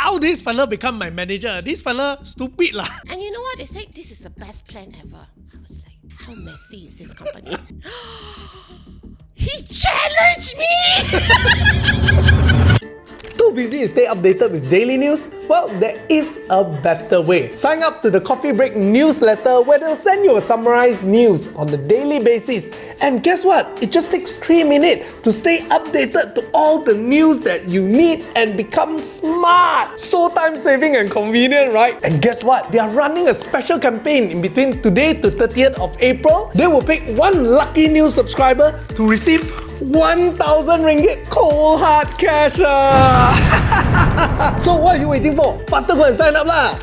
how this fella become my manager? This fella stupid lah. And you know what? They say this is the best plan ever. I was like, how messy is this company? He challenged me! Too busy to stay updated with daily news? Well, there is a better way. Sign up to the Coffee Break newsletter where they'll send you a summarized news on a daily basis. And guess what? It just takes 3 minutes to stay updated to all the news that you need and become smart. So time saving and convenient, right? And guess what? They are running a special campaign in between today to 30th of April. They will pick one lucky new subscriber to receive 1,000 ringgit cold hard cash. So what are you waiting for? Faster go and sign up lah!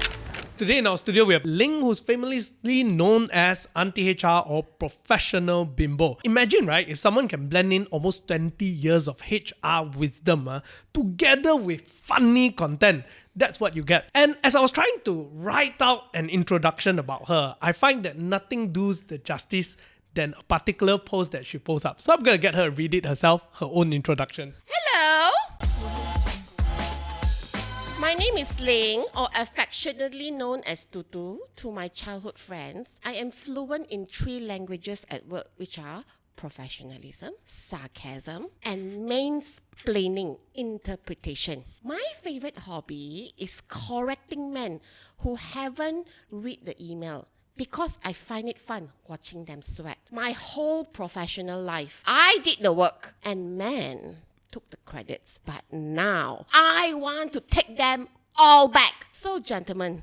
Today in our studio, we have Ling, who's famously known as Aunty HR or Professional Bimbo. Imagine, right, if someone can blend in almost 20 years of HR wisdom together with funny content. That's what you get. And as I was trying to write out an introduction about her, I find that nothing does the justice than a particular post that she posts up. So I'm going to get her to read it herself, her own introduction. Hello! My name is Ling, or affectionately known as Tutu, to my childhood friends. I am fluent in 3 languages at work, which are professionalism, sarcasm, and mansplaining interpretation. My favorite hobby is correcting men who haven't read the email, because I find it fun watching them sweat. My whole professional life, I did the work and men took the credits. But now, I want to take them all back. So gentlemen,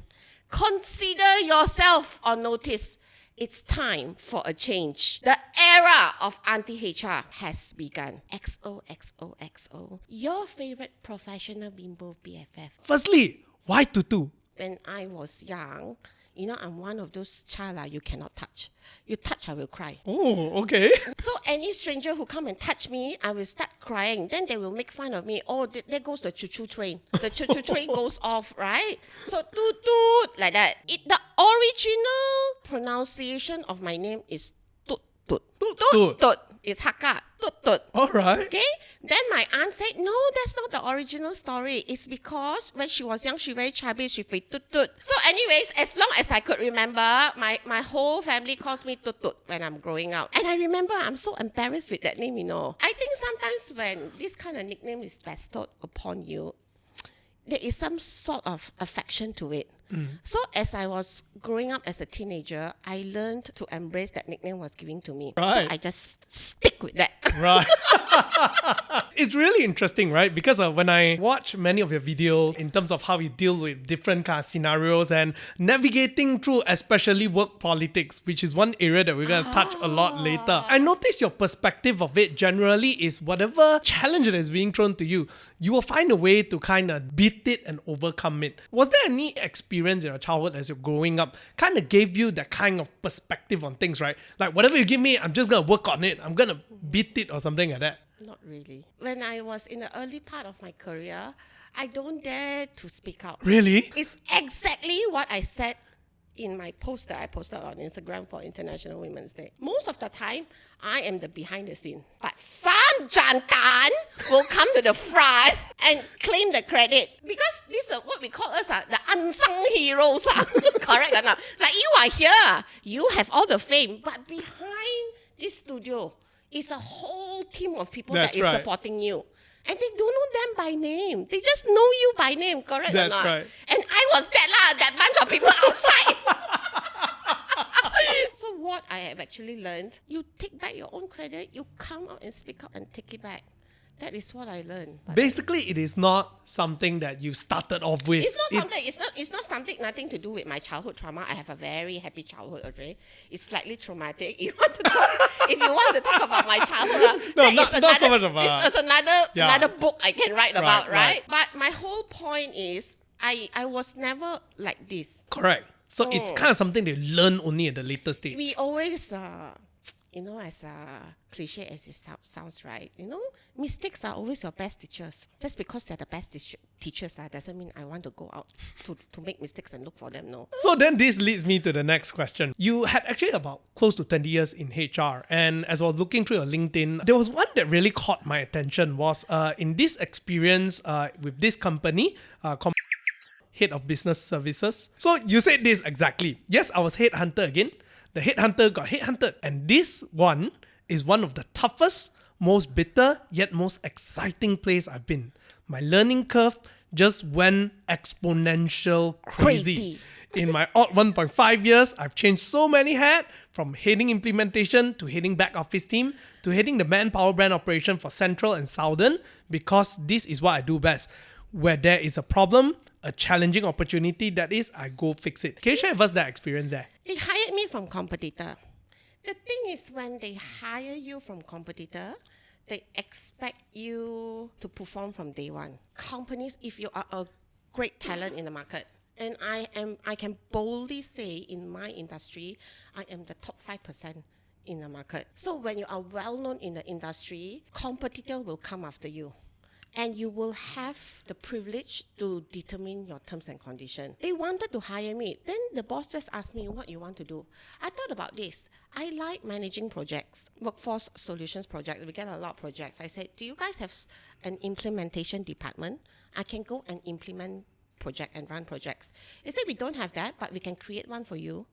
consider yourself on notice. It's time for a change. The era of Aunty HR has begun. XOXOXO. Your favorite professional bimbo BFF. Firstly, why Tutu? When I was young, you know, I'm one of those child you cannot touch. You touch, I will cry. Oh, okay. So any stranger who come and touch me, I will start crying. Then they will make fun of me. Oh, there goes the choo-choo train. The choo-choo train goes off, right? So toot-toot, like that. The original pronunciation of my name is Tut-tut. Tut-tut. It's Hakka. Tut-tut. All right. Okay? Then my aunt said, no, that's not the original story. It's because when she was young, she very chubby, she felt tut-tut. So anyways, as long as I could remember, my whole family calls me tut-tut when I'm growing up. And I remember I'm so embarrassed with that name, you know. I think sometimes when this kind of nickname is bestowed upon you, there is some sort of affection to it. So as I was growing up as a teenager, I learned to embrace that nickname was given to me. Right. So I just stick with that. Right. It's really interesting, right? Because when I watch many of your videos in terms of how you deal with different kind of scenarios and navigating through especially work politics, which is one area that we're going to touch a lot later. I notice your perspective of it generally is whatever challenge that is being thrown to you, you will find a way to kind of beat it and overcome it. Was there any experience in your childhood as you're growing up kind of gave you that kind of perspective on things, right? Like whatever you give me, I'm just going to work on it. I'm going to beat it or something like that. Not really. When I was in the early part of my career, I don't dare to speak out. Really? It's exactly what I said in my post that I posted on Instagram for International Women's Day. Most of the time, I am the behind the scene. But some jantan will come to the front and claim the credit. Because this is what we call us the unsung heroes. Correct or not? Like you are here, you have all the fame, but behind this studio is a whole team of people that is supporting you. And they don't know them by name. They just know you by name, correct or not? That's right. And I was that bunch of people outside. So what I have actually learned, you take back your own credit, you come out and speak up and take it back. That is what I learned. But basically, it is not something that you started off with. It's not something. It's not something. Nothing to do with my childhood trauma. I have a very happy childhood. Okay, it's slightly traumatic. If you want to talk about my childhood, no, not so much about. It's another book I can write about, right? But my whole point is, I was never like this. Correct. So it's kind of something they learn only at the later stage. We always, you know, as cliche as it sounds, right? You know, mistakes are always your best teachers. Just because they're the best teachers doesn't mean I want to go out to make mistakes and look for them, no. So then this leads me to the next question. You had actually about close to 20 years in HR. And as I was looking through your LinkedIn, there was one that really caught my attention was in this experience with this company, head of business services. So you said this exactly. Yes, I was headhunter again. The headhunter got headhunted. And this one is one of the toughest, most bitter, yet most exciting place I've been. My learning curve just went exponential crazy. In my odd 1.5 years, I've changed so many hats, from heading implementation to heading back office team to heading the manpower brand operation for Central and Southern, because this is what I do best. Where there is a problem, a challenging opportunity, that is, I go fix it. Can you share with us that experience there? They hired me from competitor. The thing is, when they hire you from competitor, they expect you to perform from day one. Companies, if you are a great talent in the market, and I can boldly say in my industry, I am the top 5% in the market. So when you are well known in the industry, competitor will come after you. And you will have the privilege to determine your terms and conditions. They wanted to hire me. Then the boss just asked me, what you want to do? I thought about this. I like managing projects, workforce solutions projects. We get a lot of projects. I said, do you guys have an implementation department? I can go and implement project and run projects. He said, we don't have that, but we can create one for you.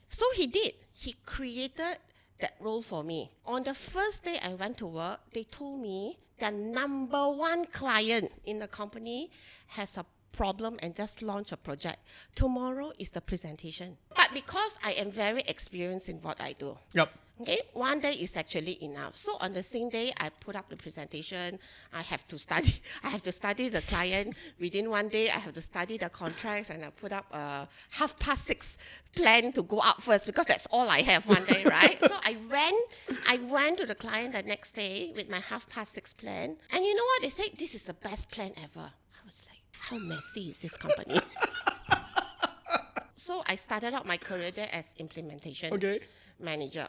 So he did. He created that role for me. On the first day I went to work, they told me their number one client in the company has a problem and just launched a project. Tomorrow is the presentation. But because I am very experienced in what I do, okay, one day is actually enough. So on the same day, I put up the presentation. I have to study the client. Within one day, I have to study the contracts, and I put up a 6:30 plan to go out first, because that's all I have one day, right? So I went to the client the next day with my 6:30 plan. And you know what? They said, this is the best plan ever. I was like, how messy is this company? So I started out my career there as implementation manager.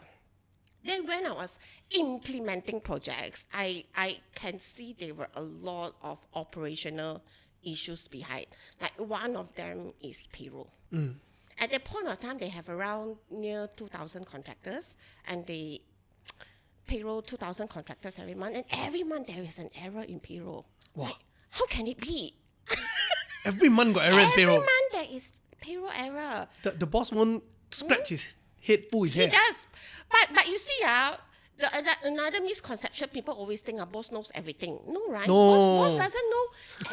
Then when I was implementing projects, I can see there were a lot of operational issues behind. Like one of them is payroll. At that point of time, they have around near 2,000 contractors, and they payroll 2,000 contractors every month. And every month there is an error in payroll. Wow. Like, how can it be? Every month got error in payroll. Every month there is payroll error. The boss won't scratch his head, pull his hair. He does. But you see, another misconception, people always think a boss knows everything. No, right? No. Boss doesn't know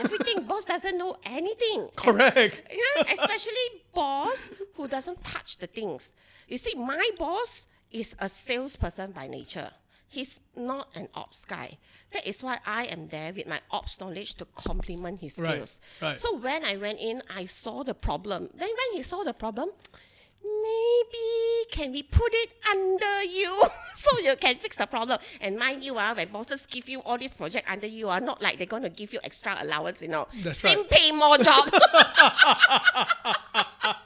everything. Boss doesn't know anything. Correct. Especially boss who doesn't touch the things. You see, my boss is a salesperson by nature. He's not an ops guy. That is why I am there with my ops knowledge to complement his skills. Right. So when I went in, I saw the problem. Then when he saw the problem, maybe can we put it under you so you can fix the problem? And mind you, when bosses give you all these projects under you, are not like they're going to give you extra allowance, That's Same right. pay, more job.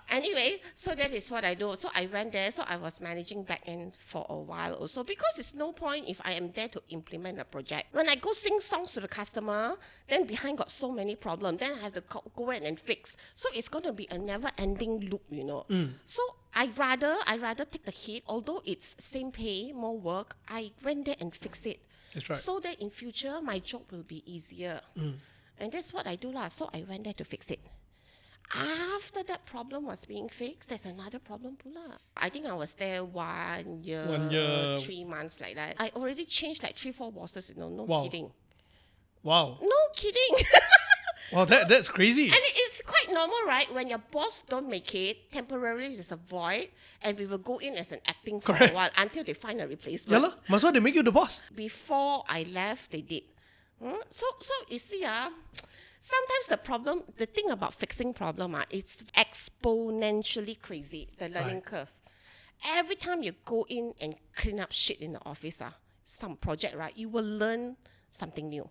Anyway, so that is what I do. So I went there, so I was managing back end for a while also, because it's no point if I am there to implement a project. When I go sing songs to the customer, then behind got so many problems, then I have to go in and fix. So it's going to be a never-ending loop, So I'd rather take the hit, although it's same pay, more work. I went there and fixed it. That's right. So that in future, my job will be easier. And that's what I do lah. So I went there to fix it. After that problem was being fixed, there's another problem pula. I think I was there 1 year, 1 year. 3 months like that. I already changed like 3-4 bosses, no Wow. kidding. Wow. No kidding. Wow, that's crazy. And it's quite normal, right? When your boss don't make it, temporarily there's a void, and we will go in as an acting for Correct. a while until they find a Yeah replacement. lah. Must well they make you the boss. Before I left, they did. So you see, sometimes the thing about fixing problem, it's exponentially crazy, the learning curve. Every time you go in and clean up shit in the office, some project, right, you will learn something new.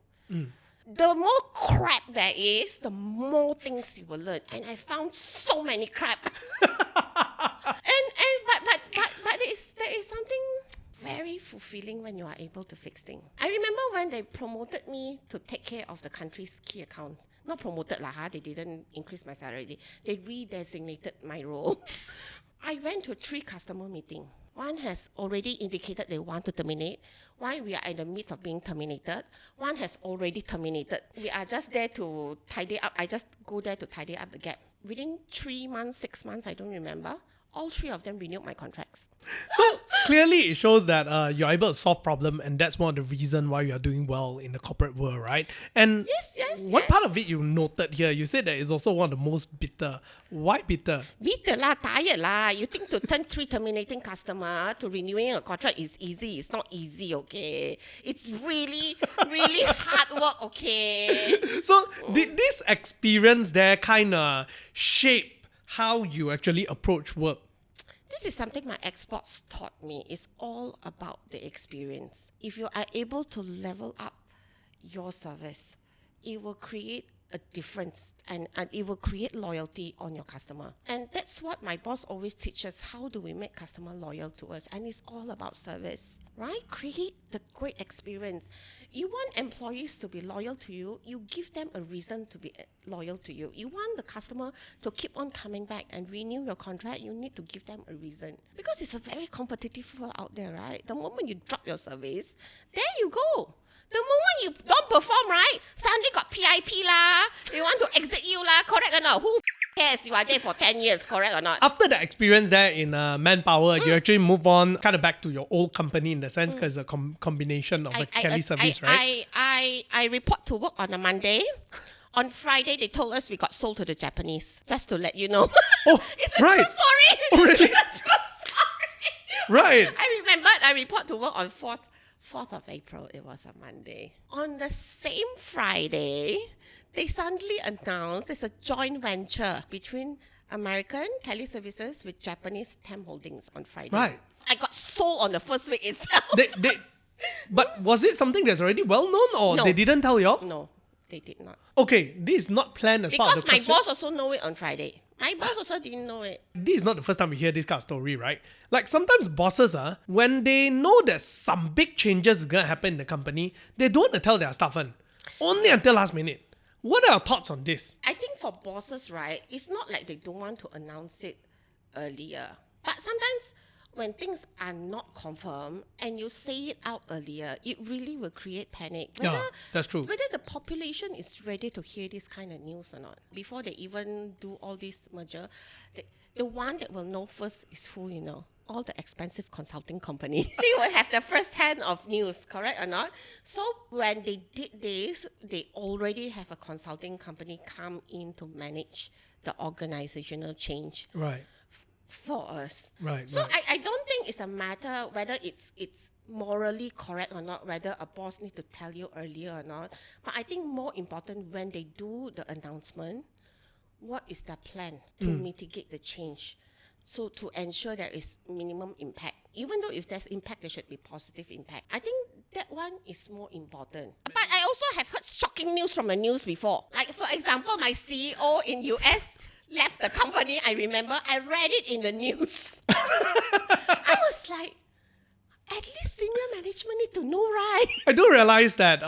The more crap there is, the more things you will learn. And I found so many crap. But there is something very fulfilling when you are able to fix things. I remember when they promoted me to take care of the country's key accounts. Not promoted lah, they didn't increase my salary. They redesignated my role. I went to 3 customer meetings. One has already indicated they want to terminate. One, we are in the midst of being terminated. One has already terminated. We are just there to tidy up. I just go there to tidy up the gap. Within 3 months, 6 months, I don't remember, all 3 of them renewed my contracts. So clearly it shows that you're able to solve problem, and that's one of the reasons why you are doing well in the corporate world, right? And one part of it you noted here, you said that it's also one of the most bitter. Why bitter? Bitter lah, tired lah. You think to turn 3 terminating customer to renewing a contract is easy. It's not easy, okay? It's really, really hard work, okay? So did this experience there kind of shape how you actually approach work? This is something my exports taught me. It's all about the experience. If you are able to level up your service, it will create a difference and it will create loyalty on your customer. And that's what my boss always teaches. How do we make customer loyal to us? And it's all about service, right? Create the great experience. You want employees to be loyal to you, you give them a reason to be loyal to you. You want the customer to keep on coming back and renew your contract, you need to give them a reason. Because it's a very competitive world out there, right? The moment you drop your service, there you go. The moment you don't perform, right, suddenly got PIP lah, they want to exit you lah, correct or not? Who cares? You are there for 10 years, correct or not? After the experience there in Manpower, you actually move on kind of back to your old company in the sense because it's a combination of a Kelly service, right? I report to work on a Monday. On Friday, they told us we got sold to the Japanese. Just to let you know. Oh, it's a right. true story. Oh, really? It's a true story. Right. I remembered I report to work on 4th of April. It was a Monday. On the same Friday, they suddenly announced there's a joint venture between American Kelly Services with Japanese Temp Holdings on Friday. Right. I got sold on the first week itself. But was it something that's already well known, or No. they didn't tell you all? No, they did not. Okay, this is not planned as part of Because the my question. boss also know it on Friday. My boss also didn't know it. This is not the first time we hear this kind of story, right? Like sometimes bosses, when they know that some big changes is gonna happen in the company, they don't want to tell their staff only until last minute. What are your thoughts on this? I think for bosses, right, it's not like they don't want to announce it earlier. But sometimes when things are not confirmed and you say it out earlier, it really will create panic. Yeah, that's true. Whether the population is ready to hear this kind of news or not. Before they even do all this merger, the one that will know first is who, you know? All the expensive consulting company. They will have the first hand of news, correct or not? So when they did this, they already have a consulting company come in to manage the organizational change. Right. For us. Right. So right. I don't think it's a matter whether it's morally correct or not, whether a boss need to tell you earlier or not. But I think more important when they do the announcement, what is their plan to mitigate the change? So to ensure there is minimum impact. Even though if there's impact, there should be positive impact. I think that one is more important. But I also have heard shocking news from the news before. Like for example, my CEO in US left the company. I remember I read it in the news. I was like, at least senior management need to know, right? I do realize that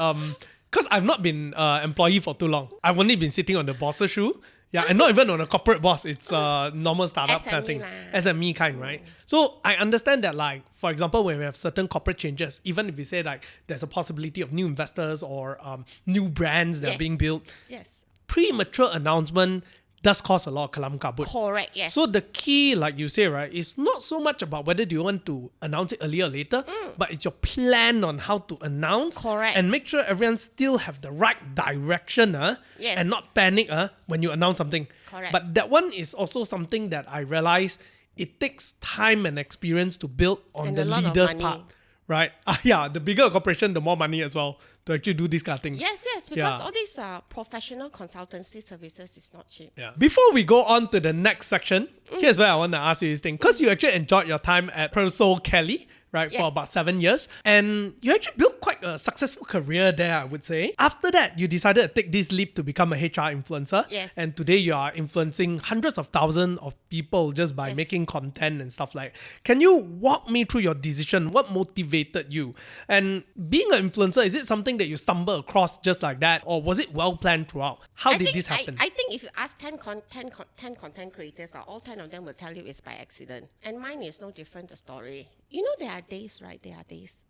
because I've not been employee for too long. I've only been sitting on the boss's shoe. Yeah, and not even on a corporate boss. It's a normal startup kind of thing. SME kind, right? So I understand that, like, for example, when we have certain corporate changes, even if we say like there's a possibility of new investors or new brands that are being built, Yes. premature announcement does cause a lot of kalam kabut. Correct, yes. So the key, like you say, right, is not so much about whether do you want to announce it earlier or later, but it's your plan on how to announce. Correct. And make sure everyone still have the right direction Yes. and not panic when you announce something. Correct. But that one is also something that I realize it takes time and experience to build on And the a lot of leader's money. part. Right? Yeah, the bigger a corporation, the more money as well to actually do these kind of things. Yes, because Yeah. all these professional consultancy services is not cheap. Yeah. Before we go on to the next section, here's where I want to ask you this thing. Because you actually enjoyed your time at Persol Kelly, right, for Yes. about 7 years. And you actually built quite a successful career there, I would say. After that, you decided to take this leap to become a HR influencer. Yes. And today you are influencing hundreds of thousands of people just by Yes. making content and stuff like. Can you walk me through your decision? What motivated you? And being an influencer, is it something that you stumbled across just like that? Or was it well planned throughout? How did this happen? I think if you ask 10 content creators, all 10 of them will tell you it's by accident. And mine is no different, the story. You know, there are days, right? There are days.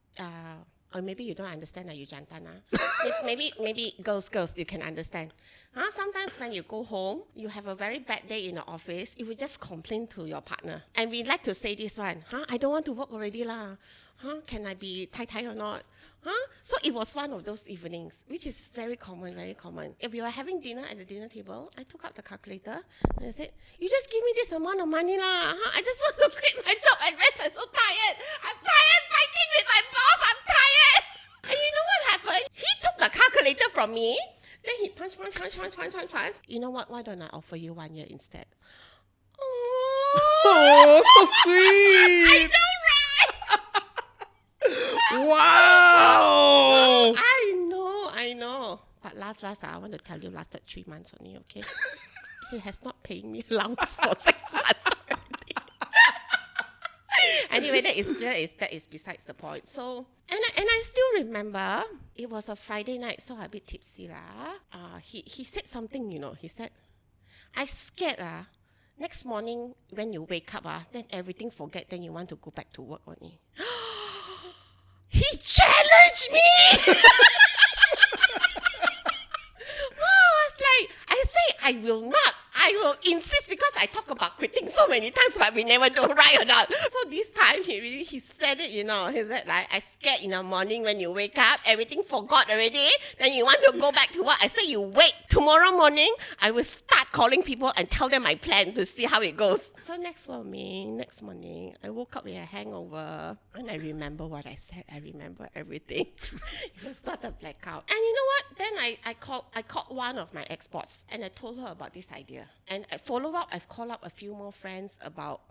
Or maybe you don't understand, are you jantana? maybe girls, you can understand. Sometimes when you go home, you have a very bad day in the office, you will just complain to your partner. And we like to say this one, I don't want to work already lah. Can I be tai or not? So it was one of those evenings, which is very common, very common. If we were having dinner at the dinner table, I took out the calculator and I said, you just give me this amount of money lah. I just want to quit my job and rest. I'm so tired. I'm tired fighting with my boss. I'm tired. And you know what happened? He took the calculator from me. Then he punch. You know what? Why don't I offer you 1 year instead? Oh, so sweet. I know, right? Wow. I know. But last, I want to tell you, lasted 3 months only, okay? He has not paid me allowance for 6 months already. Anyway, that is besides the point. So, and I still remember, it was a Friday night, so I'm a bit tipsy lah. He said something, you know. He said, I scared next morning when you wake up then everything forget, then you want to go back to work only. He challenged me. I say, I will not. I will insist because I talk about quitting so many times, but we never do, right or not? So this time he said it, you know. He said, like, I scared in the morning when you wake up, everything forgot already, then you want to go back to work. I said, you wait. Tomorrow morning, I will start calling people and tell them my plan to see how it goes. So next morning, I woke up with a hangover and I remember what I said. I remember everything. It was not a blackout. And you know what? Then I called one of my ex-boss and I told her about this idea. And I follow up, I've called up a few more friends about,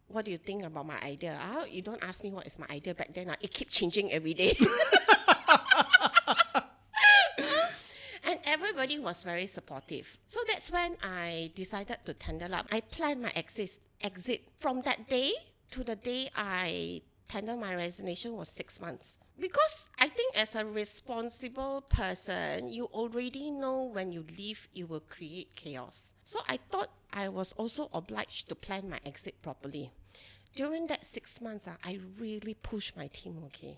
what do you think about my idea? You don't ask me what is my idea back then. It keeps changing every day. And everybody was very supportive. So that's when I decided to tender up. I planned my exit. From that day to the day I tendered my resignation was 6 months. Because I think as a responsible person, you already know when you leave, it will create chaos. So I thought I was also obliged to plan my exit properly. During that 6 months, I really pushed my team, okay?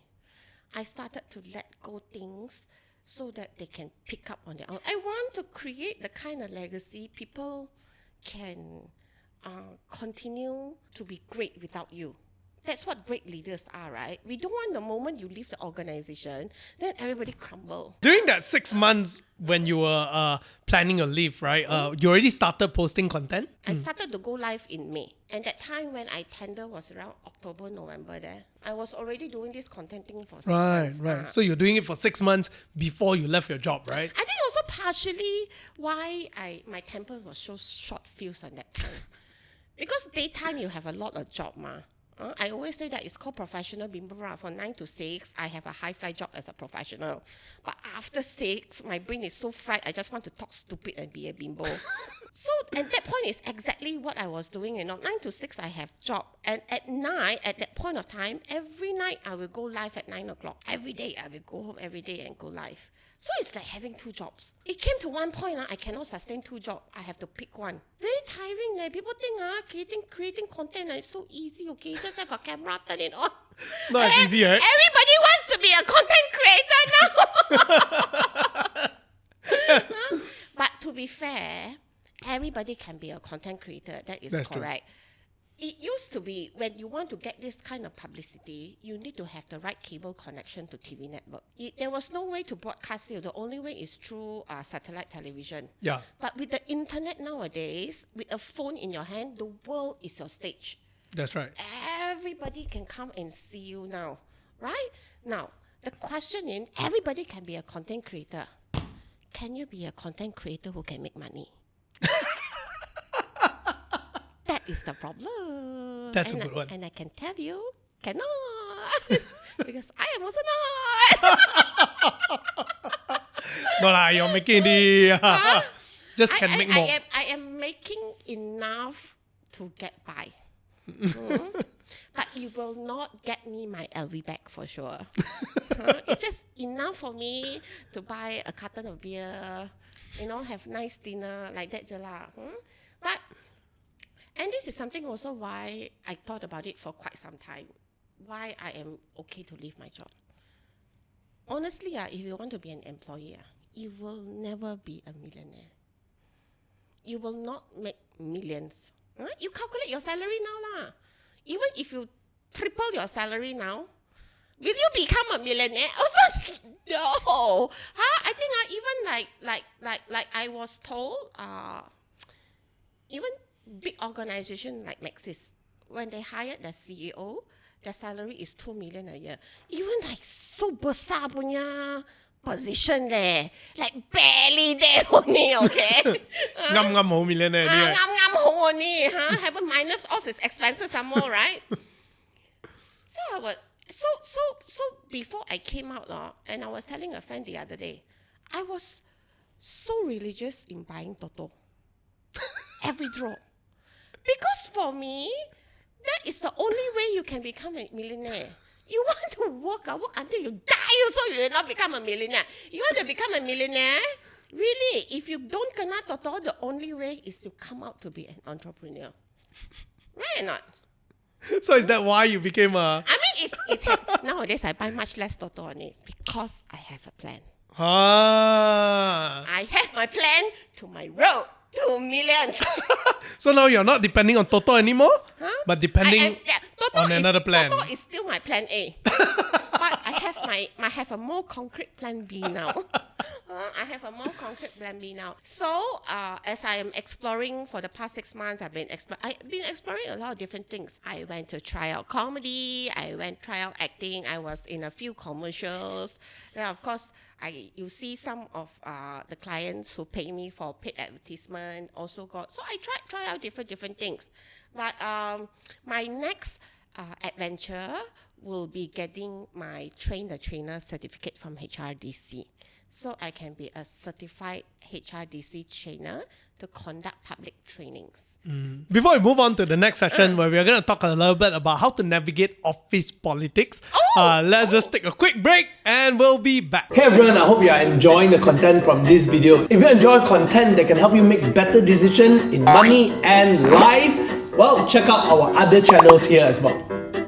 I started to let go things so that they can pick up on their own. I want to create the kind of legacy people can continue to be great without you. That's what great leaders are, right? We don't want the moment you leave the organization, then everybody crumble. During that 6 months when you were planning your leave, right? You already started posting content? I started to go live in May. And that time when I tender was around October, November there. I was already doing this content thing for 6 months. Right. So you're doing it for 6 months before you left your job, right? I think also partially why my temper was so short fused on that time. Because daytime you have a lot of job, I always say that it's called professional bimbo. From 9 to 6, I have a high-fly job as a professional. But after 6, my brain is so fried, I just want to talk stupid and be a bimbo. So at that point, is exactly what I was doing. 9 to 6, I have job. And at night, at that point of time, every night I will go live at 9 o'clock. Every day, I will go home every day and go live. So it's like having 2 jobs. It came to one point, I cannot sustain 2 jobs. I have to pick one. Very tiring. People think creating content is so easy, okay? Just have a camera, turn it on. Not as easy, right? Everybody wants to be a content creator now. But to be fair, everybody can be a content creator. That's correct. True. It used to be, when you want to get this kind of publicity, you need to have the right cable connection to TV network. There was no way to broadcast it. The only way is through satellite television. Yeah. But with the internet nowadays, with a phone in your hand, the world is your stage. That's right. Everybody can come and see you now, right? Now, the question is, everybody can be a content creator. Can you be a content creator who can make money? That is the problem. That's a good one. And I can tell you, cannot. Because I am also not. No lah, you're making the just can make more. I am making enough to get by. But you will not get me my LV bag for sure. It's just enough for me to buy a carton of beer, have nice dinner like that je lah. And this is something also why I thought about it for quite some time. Why I am okay to leave my job. Honestly, if you want to be an employee, you will never be a millionaire. You will not make millions. You calculate your salary now lah. Even if you triple your salary now, will you become a millionaire? Also, no. I think even like I was told, even big organization like Maxis, when they hired the CEO, their salary is 2 million a year. Even like so besar punya position there, like barely there only, okay? Ngam ho millionaire. Ngam ho only, haven't minus all his expenses some more, right? So before I came out, and I was telling a friend the other day, I was so religious in buying Toto. Every draw. Because for me, that is the only way you can become a millionaire. You want to work until you die also, you will not become a millionaire. You want to become a millionaire? Really, if you don't kena Toto, the only way is to come out to be an entrepreneur. Right or not? So is that why you became a... I mean, it has... Nowadays, I buy much less Toto on it because I have a plan. I have my plan to my road to millions. So now you're not depending on Toto anymore, but depending on another plan. Toto is still my plan A. But I have a more concrete plan B now. I have a more concrete plan B now. So, as I am exploring for the past 6 months, I've been exploring a lot of different things. I went to try out comedy. I went try out acting. I was in a few commercials. Then, of course, you see some of the clients who pay me for paid advertisement also got. So I try out different things. But my next adventure will be getting my Train the Trainer certificate from HRDC. So I can be a certified HRDC trainer to conduct public trainings. Before we move on to the next section where we're going to talk a little bit about how to navigate office politics, let's just take a quick break and we'll be back. Hey everyone, I hope you are enjoying the content from this video. If you enjoy content that can help you make better decisions in money and life, well, check out our other channels here as well.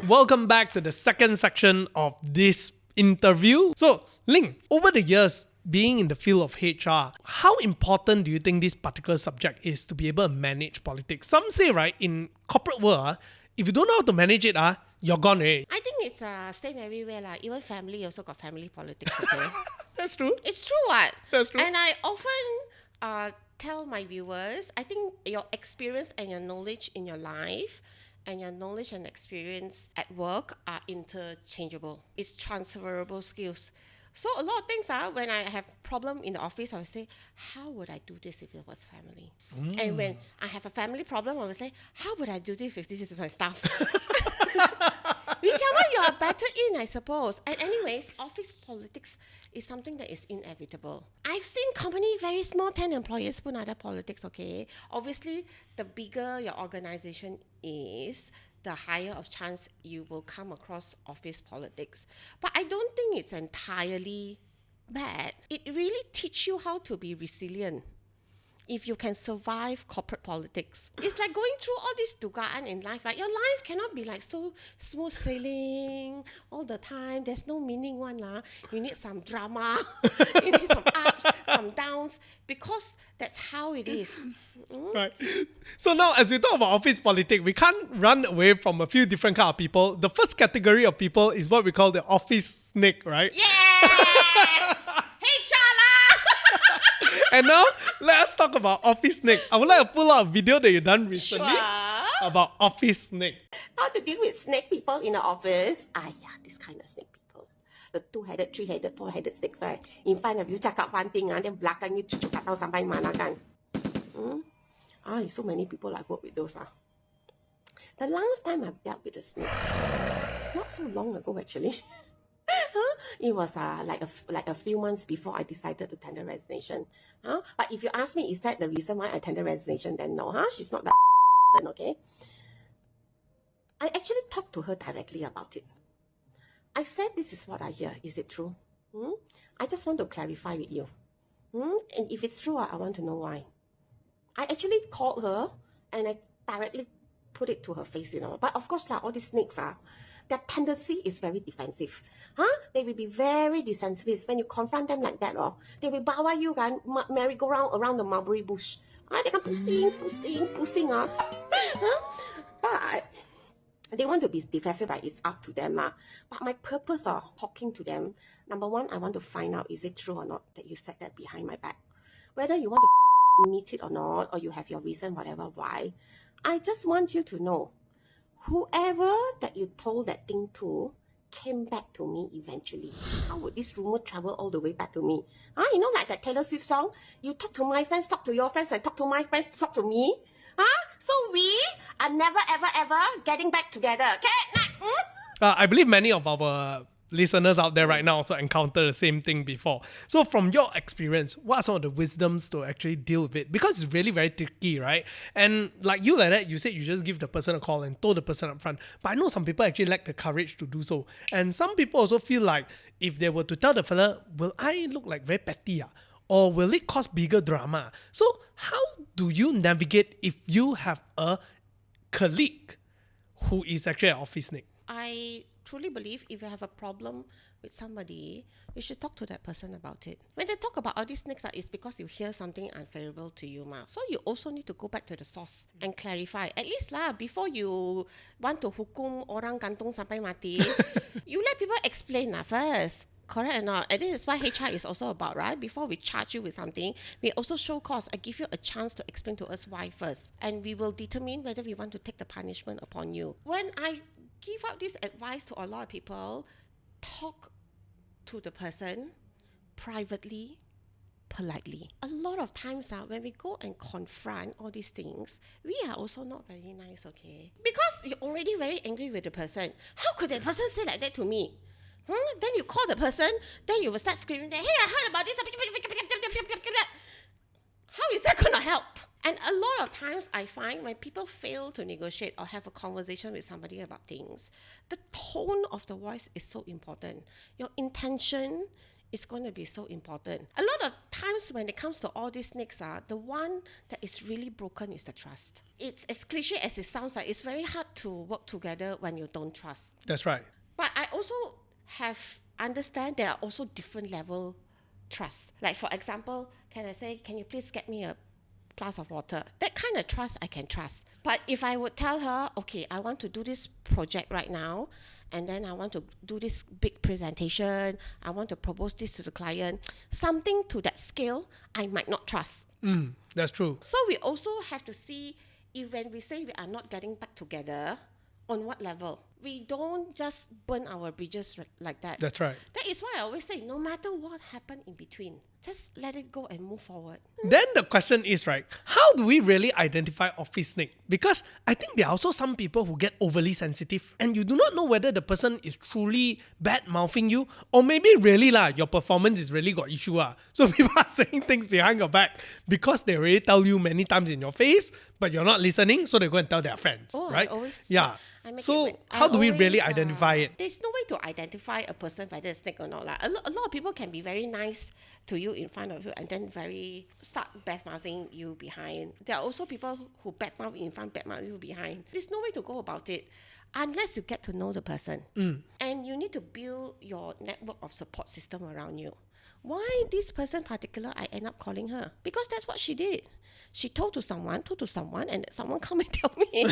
Welcome back to the second section of this interview. So, Ling, over the years, being in the field of HR, how important do you think this particular subject is to be able to manage politics? Some say, right, in corporate world, if you don't know how to manage it, you're gone, eh? I think it's same everywhere. Even family also got family politics, okay? That's true. It's true, what? That's true. And I often tell my viewers, I think your experience and your knowledge in your life and your knowledge and experience at work are interchangeable. It's transferable skills. So a lot of things when I have problem in the office, I will say, how would I do this if it was family? And when I have a family problem, I will say, how would I do this if this is my staff? Whichever you are better in, I suppose. And anyways, office politics is something that is inevitable. I've seen company very small, 10 employees put other politics, okay? Obviously, the bigger your organization is, the higher of chance you will come across office politics. But I don't think it's entirely bad. It really teaches you how to be resilient if you can survive corporate politics. It's like going through all this dugaan in life, right? Your life cannot be like so smooth sailing all the time. There's no meaning one lah. You need some drama. You need some ups, some downs, because that's how it is. Right. So now, as we talk about office politics, we can't run away from a few different kind of people. The first category of people is what we call the office snake, right? Yes! HR lah! And now, let us talk about office snake. I would like to pull out a video that you've done recently about office snake. How to deal with snake people in the office? This kind of snake people. The 2-headed, 3-headed, 4-headed snakes, right? In front of you cakap one thing, then belakang you cucuk tahu sampai mana kan? So many people I've worked with those. The last time I've dealt with a snake, Not so long ago, actually. It was like a few months before I decided to tender resignation. But if you ask me, is that the reason why I tender resignation? Then no, she's not that then, okay? I actually talked to her directly about it. I said, this is what I hear. Is it true? I just want to clarify with you. And if it's true, I want to know why. I actually called her and I directly put it to her face, But of course, all these snakes their tendency is very defensive. They will be very defensive. When you confront them like that, they will bawa you merry-go-round around the mulberry bush. They can pushing. But they want to be defensive, right? It's up to them. But my purpose of talking to them, number one, I want to find out, is it true or not that you said that behind my back? Whether you want to meet it or not, or you have your reason, whatever, why. I just want you to know, whoever that you told that thing to came back to me eventually. How would this rumor travel all the way back to me? Like that Taylor Swift song, you talk to my friends, talk to your friends, and talk to my friends, talk to me. So we are never, ever, ever getting back together. Okay, next. I believe many of our listeners out there right now also encounter the same thing before. So from your experience, what are some of the wisdoms to actually deal with it? Because it's really very tricky, right? And like that, you said you just give the person a call and told the person up front. But I know some people actually lack the courage to do so. And some people also feel like if they were to tell the fella, will I look like very petty? Or will it cause bigger drama? So how do you navigate if you have a colleague who is actually an office snake? I truly believe if you have a problem with somebody, you should talk to that person about it. When they talk about all these snakes, it's because you hear something unfavorable to you. So you also need to go back to the source and clarify. At least before you want to hukum orang gantung sampai mati, you let people explain first. Correct or not? And this is why HR is also about, right? Before we charge you with something, we also show cause. I give you a chance to explain to us why first. And we will determine whether we want to take the punishment upon you. When I give out this advice to a lot of people, talk to the person privately, politely. A lot of times when we go and confront all these things, we are also not very nice, okay? Because you're already very angry with the person. How could that person say like that to me? Then you call the person, then you will start screaming, hey, I heard about this. How is that going to help? And a lot of times I find when people fail to negotiate or have a conversation with somebody about things, the tone of the voice is so important. Your intention is going to be so important. A lot of times when it comes to all these snakes, the one that is really broken is the trust. It's as cliche as it sounds, it's very hard to work together when you don't trust. That's right. But I also understand there are also different level trust. Like for example, can I say, can you please get me a glass of water? That kind of trust I can trust. But if I would tell her, okay, I want to do this project right now, and then I want to do this big presentation, I want to propose this to the client, something to that scale, I might not trust. That's true. So we also have to see if when we say we are not getting back together, on what level? We don't just burn our bridges like that. That's right. That is why I always say, no matter what happened in between, just let it go and move forward. Then the question is, right, how do we really identify office snake? Because I think there are also some people who get overly sensitive and you do not know whether the person is truly bad-mouthing you or maybe really your performance is really got issue. So people are saying things behind your back because they already tell you many times in your face, but you're not listening, so they go and tell their friends, right? So how do we really identify it? There's no way to identify a person whether it's snake or not. A lot of people can be very nice to you in front of you and then start bad-mouthing you behind. There are also people who bad-mouth in front, bad-mouth you behind. There's no way to go about it unless you get to know the person. And you need to build your network of support system around you. Why this person particular, I end up calling her? Because that's what she did. She told to someone, and someone come and tell me.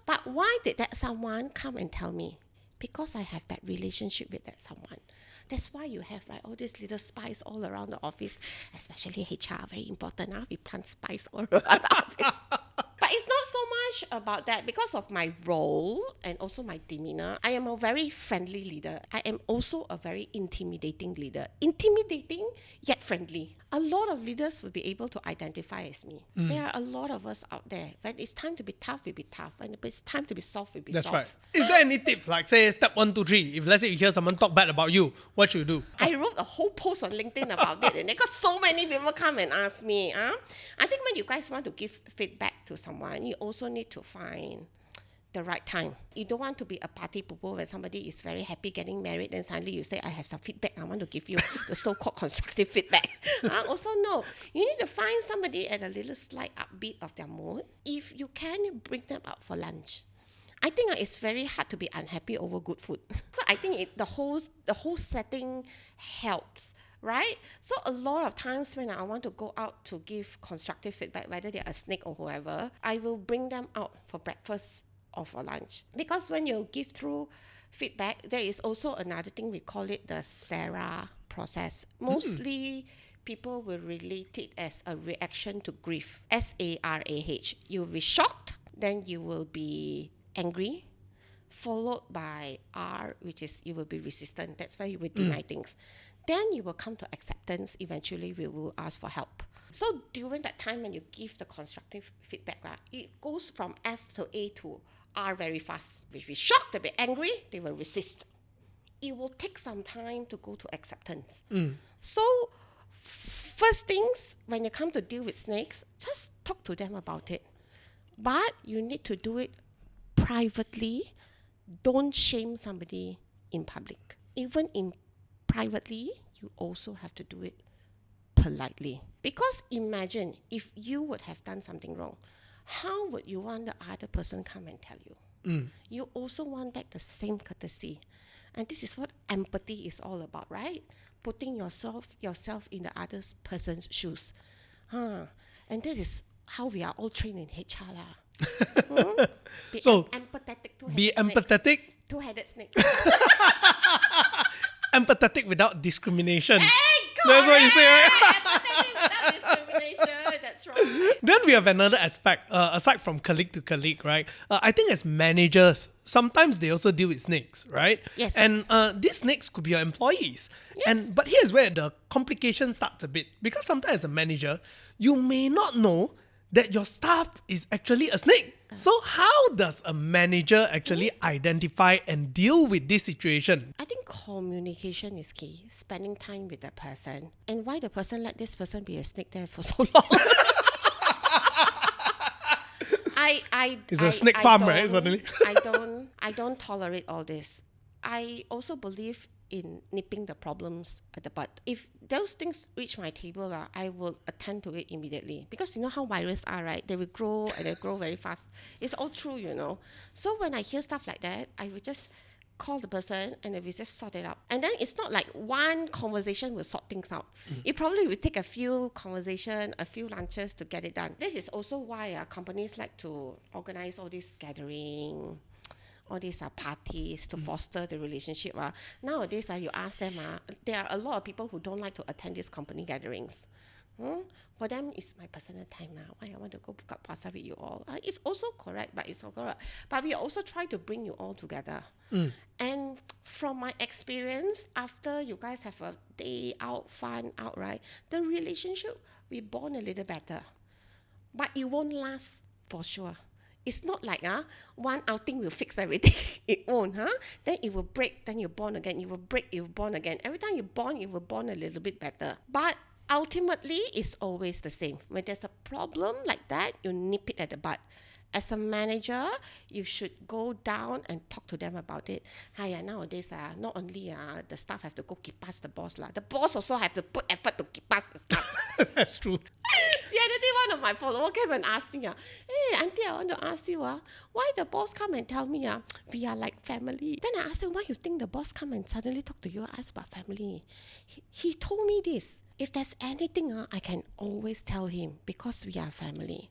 But why did that someone come and tell me? Because I have that relationship with that someone. That's why you have all these little spies all around the office, especially HR, very important. We plant spies all around the office. But it's not so much about that. Because of my role and also my demeanor, I am a very friendly leader. I am also a very intimidating leader. Intimidating yet friendly. A lot of leaders will be able to identify as me. There are a lot of us out there. When it's time to be tough, we'll be tough. When it's time to be soft, we'll be That's soft. right. Is there any tips, like say step 1, 2, 3? If let's say you hear someone talk bad about you, what should you do? I wrote a whole post on LinkedIn about it, and because so many people come and ask me. I think when you guys want to give feedback to someone, you also need to find the right time. You don't want to be a party pooper when somebody is very happy getting married, and suddenly you say, I have some feedback, I want to give you the so-called constructive feedback. Also, no. You need to find somebody at a little slight upbeat of their mood. If you can, you bring them out for lunch. I think it's very hard to be unhappy over good food. So I think the whole setting helps, right? So a lot of times when I want to go out to give constructive feedback, whether they're a snake or whoever, I will bring them out for breakfast or for lunch. Because when you give through feedback, there is also another thing, we call it the SARA process. Mostly people will relate it as a reaction to grief. SARAH. You will be shocked, then you will be angry, followed by R, which is you will be resistant. That's why you will deny things. Then you will come to acceptance. Eventually, we will ask for help. So during that time when you give the constructive feedback, it goes from S to A to R very fast. If we shocked, they'll be angry, they will resist. It will take some time to go to acceptance. So first things, when you come to deal with snakes, just talk to them about it. But you need to do it privately. Don't shame somebody in public. Even in privately, you also have to do it politely. Because imagine if you would have done something wrong, how would you want the other person come and tell you? You also want back the same courtesy. And this is what empathy is all about, right? Putting yourself in the other person's shoes. And this is how we are all trained in HR. Be So, empathetic. Be empathetic. Two-headed snake. Empathetic without discrimination. Hey, That's what you say, right? Empathetic without discrimination. That's right. Then we have another aspect, aside from colleague to colleague, right? I think as managers, sometimes they also deal with snakes, right? Yes. And these snakes could be your employees. Yes. But here's where the complication starts a bit. Because sometimes as a manager, you may not know that your staff is actually a snake. So how does a manager actually identify and deal with this situation? I think communication is key. Spending time with that person. And why the person let this person be a snake there for so long? It's a snake farm, right, don't- suddenly? I don't tolerate all this. I also believe in nipping the problems at the bud. If those things reach my table, I will attend to it immediately. Because you know how viruses are, right? They will grow and they grow very fast. It's all true, you know. So when I hear stuff like that, I will just call the person and we just sort it out. And then it's not like one conversation will sort things out. It probably will take a few conversations, a few lunches to get it done. This is also why companies like to organize all these gatherings, all these parties to foster the relationship. Nowadays, you ask them, there are a lot of people who don't like to attend these company gatherings. For them, it's my personal time now. Why I want to go buka puasa with you all. It's also correct, but it's not correct. But we also try to bring you all together. And from my experience, after you guys have a day out, fun out, right, the relationship will bond a little better. But it won't last for sure. It's not like one outing will fix everything. It won't, Then it will break, then you bond again. It will break, it will bond again. Every time you bond, it will bond a little bit better. But ultimately, it's always the same. When there's a problem like that, you nip it at the bud. As a manager, you should go down and talk to them about it. Nowadays, not only the staff have to go keep past the boss. The boss also have to put effort to keep past the staff. That's true. The other day, one of my followers came and asked me, hey, Auntie, I want to ask you, why the boss come and tell me we are like family? Then I asked him, why you think the boss come and suddenly talk to you and ask about family? He told me this. If there's anything, I can always tell him because we are family.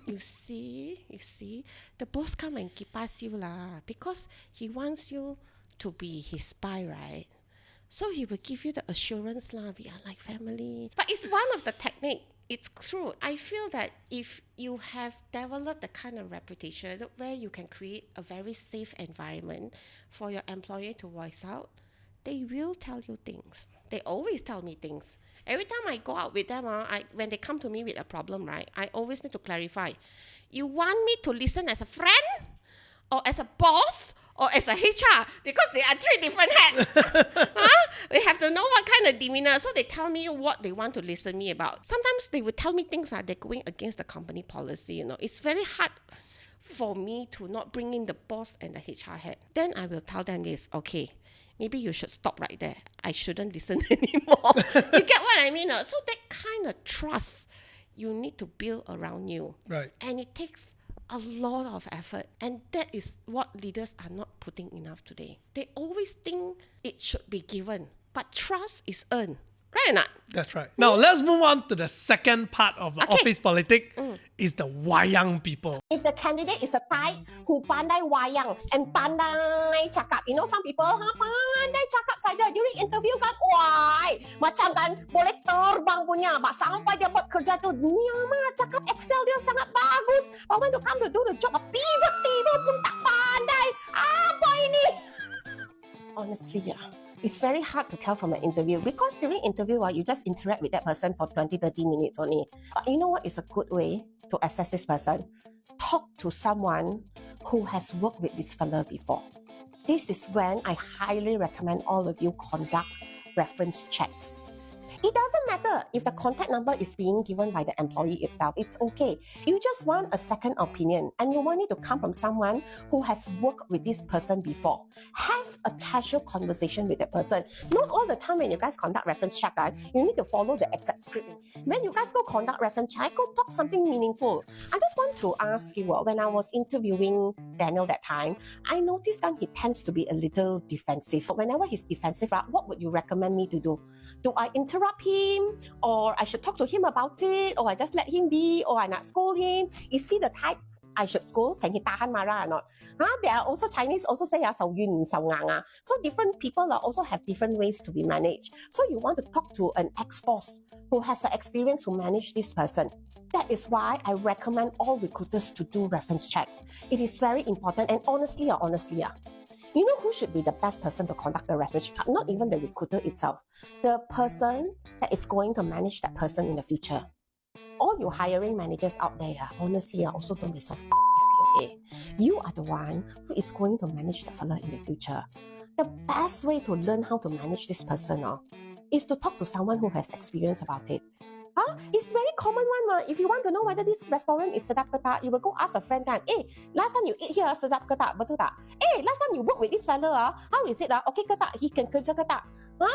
You see, the boss come and keep us you because he wants you to be his spy, right? So he will give you the assurance we are like family. But it's one of the technique. it's true. I feel that if you have developed the kind of reputation where you can create a very safe environment for your employer to voice out, they will tell you things. They always tell me things. Every time I go out with them, when they come to me with a problem, right, I always need to clarify. You want me to listen as a friend or as a boss or as a HR? Because they are three different hats. We have to know what kind of demeanor. So they tell me what they want to listen me about. Sometimes they will tell me things they're going against the company policy. It's very hard for me to not bring in the boss and the HR head. Then I will tell them this, okay, maybe you should stop right there. I shouldn't listen anymore. You get what I mean? So that kind of trust you need to build around you. Right. And it takes a lot of effort. And that is what leaders are not putting enough today. They always think it should be given. But trust is earned. Right or not? That's right. Now, let's move on to the second part of the office politics, is the Wayang people. If the candidate is a type who pandai wayang and pandai cakap, some people pandai cakap saja during interview kan, why macam kan boleh terbang punya, sampai dia buat kerja tu, niama cakap Excel dia sangat bagus, but when you come to do the job, tiba-tiba pun tak pandai. Apa ini? Honestly, it's very hard to tell from an interview because during interview, you just interact with that person for 20-30 minutes only. But you know what is a good way to assess this person? Talk to someone who has worked with this fella before. This is when I highly recommend all of you conduct reference checks. It doesn't matter if the contact number is being given by the employee itself. It's okay. You just want a second opinion and you want it to come from someone who has worked with this person before. Have a casual conversation with that person. Not all the time when you guys conduct reference check, you need to follow the exact script. When you guys go conduct reference check, go talk something meaningful. I just want to ask you, when I was interviewing Daniel that time, I noticed that he tends to be a little defensive. Whenever he's defensive, what would you recommend me to do? Do I interrupt him, or I should talk to him about it, or I just let him be, or I not scold him? Is he the type I should scold? Can he tahan marah or not? There are also Chinese also say 手軟唔受硬. So different people also have different ways to be managed. So you want to talk to an ex-boss who has the experience to manage this person. That is why I recommend all recruiters to do reference checks. It is very important, and honestly, you know who should be the best person to conduct the reference check? Not even the recruiter itself. The person that is going to manage that person in the future. All you hiring managers out there, honestly, also don't be so okay? You are the one who is going to manage the fella in the future. The best way to learn how to manage this person is to talk to someone who has experience about it. It's very common one. If you want to know whether this restaurant is sedap ke tak, you will go ask a friend kan, last time you eat here sedap ke tak, betul tak? Last time you work with this fella, how is it? Okay ke tak? He can kerja ke tak? Go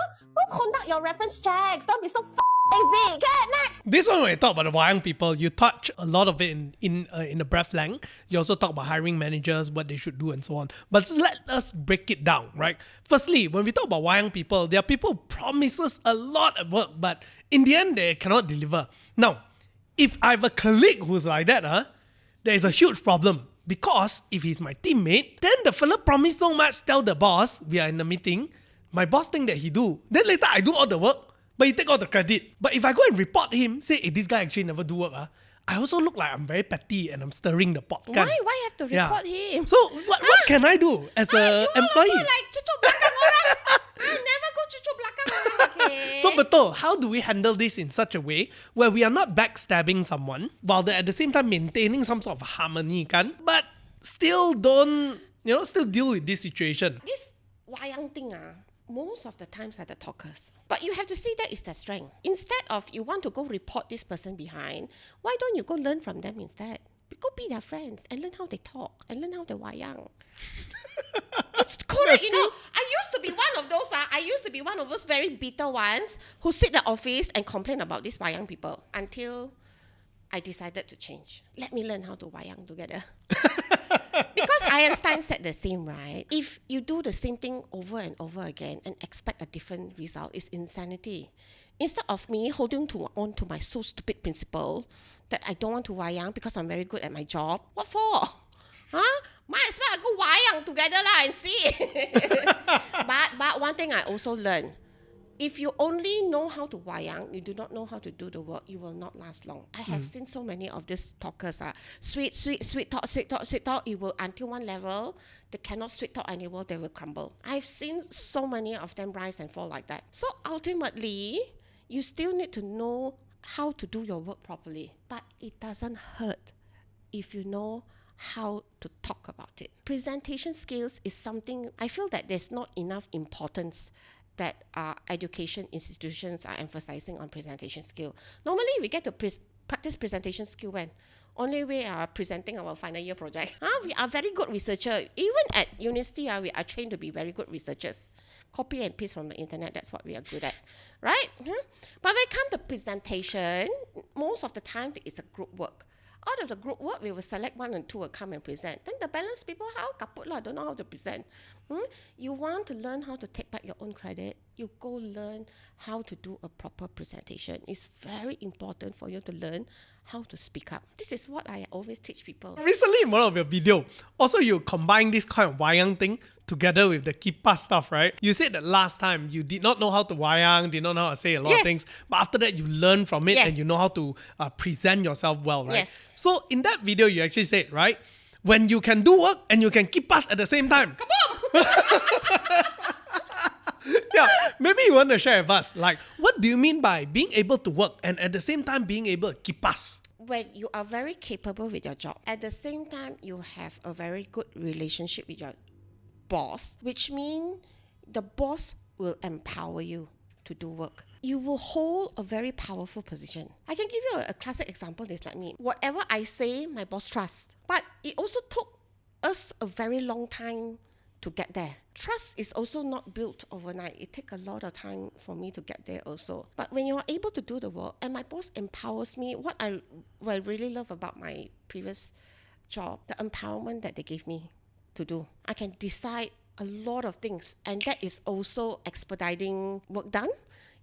conduct your reference checks. Don't be so lazy. Okay, next. This one, when you talk about the Wayang people, you touch a lot of it in a breath length. You also talk about hiring managers, what they should do and so on. But just let us break it down, right? Firstly, when we talk about Wayang people, there are people who promises a lot at work, but in the end, they cannot deliver. Now, if I have a colleague who's like that, there is a huge problem. Because if he's my teammate, then the fella promised so much, tell the boss, we are in a meeting, my boss think that he do. Then later I do all the work, but he take all the credit. But if I go and report him, say, this guy actually never do work, I also look like I'm very petty and I'm stirring the pot. Why have to report him? So what can I do as an employee? You like cucuk belakang orang. Never go cucuk belakang orang, okay? So betul, how do we handle this in such a way where we are not backstabbing someone while they're at the same time maintaining some sort of harmony, kan? But still don't, still deal with this situation. This wayang thing, most of the times are the talkers. But you have to see that is their strength. Instead of you want to go report this person behind, why don't you go learn from them instead? Go be their friends and learn how they talk and learn how they wayang. It's correct, I used to be one of those. I used to be one of those very bitter ones who sit in the office and complain about these wayang people until I decided to change. Let me learn how to wayang together. Because Einstein said the same, right? If you do the same thing over and over again and expect a different result, it's insanity. Instead of me holding on to my so stupid principle that I don't want to wayang because I'm very good at my job, what for? Might as well go wayang together and see. But one thing I also learned, If you only know how to wayang, you do not know how to do the work, you will not last long. I have seen so many of these talkers, sweet talk, it will until one level, they cannot sweet talk anymore, they will crumble. I've seen so many of them rise and fall like that. So ultimately, you still need to know how to do your work properly, but it doesn't hurt if you know how to talk about it. Presentation skills is something, I feel that there's not enough importance that education institutions are emphasizing on presentation skill. Normally, we get to practice presentation skill when? Only we are presenting our final year project. We are very good researchers. Even at university, we are trained to be very good researchers. Copy and paste from the internet, that's what we are good at, right? But when it comes to presentation, most of the time it's a group work. Out of the group work, we will select 1 and 2 will come and present. Then the balance people, how kaput lah, don't know how to present. You want to learn how to take back your own credit, you go learn how to do a proper presentation. It's very important for you to learn how to speak up. This is what I always teach people. Recently, in one of your video, also you combine this kind of wayang thing together with the Keepa stuff, right? You said that last time you did not know how to wayang, did not know how to say a lot of things, but after that you learn from it and you know how to present yourself well, right? Yes. So in that video, you actually said, right, when you can do work and you can keep us at the same time. Come on! Yeah, maybe you want to share with us, like, what do you mean by being able to work and at the same time being able to keep us? When you are very capable with your job, at the same time, you have a very good relationship with your boss, which means the boss will empower you to do work. You will hold a very powerful position. I can give you a classic example. It's like me. Whatever I say, my boss trusts. But it also took us a very long time to get there. Trust is also not built overnight. It takes a lot of time for me to get there also. But when you're able to do the work and my boss empowers me, what I really love about my previous job, the empowerment that they gave me to do. I can decide a lot of things, and that is also expediting work done.